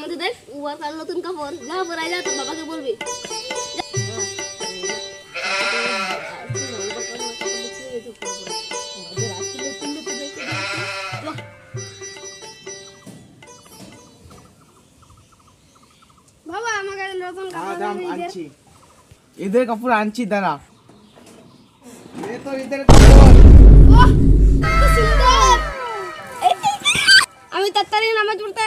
আমাদের দেখ উবার কাল নতুন কাপড় না পরাই যা তোর বাবাকে বলবি বাবা আমাকে নতুন কাপড় আনছি ঈদের কাপড় আনছি দাঁড়া এ তো ঈদের কাপড় সুন্দর আমি তাড়াতাড়ি নামাজ পড়তে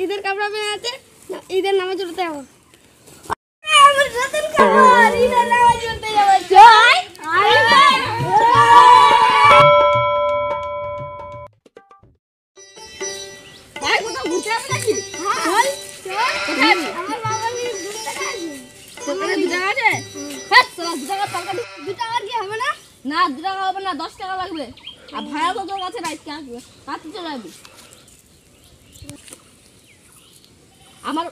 ঈদের কাপড় পরে আছে ঈদের নামাজ পড়তে যাব আমার নতুন কাপড় ঈদের নামাজ পড়তে যাব জয় ভাই কোথাও ঘুরতে যাবে নাকি চল চল কোথায় আমার বাবা নিয়ে ঘুরতে যাবে তোকে 2 টাকা আছে হ্যাঁ চল 2 টাকা টাকা 2 টাকা কি হবে না না 2 টাকা হবে না 10 টাকা লাগবে আর ভাড়া তো তোর কাছে রাইট কে আসবে কাছে চলে যাবি আমার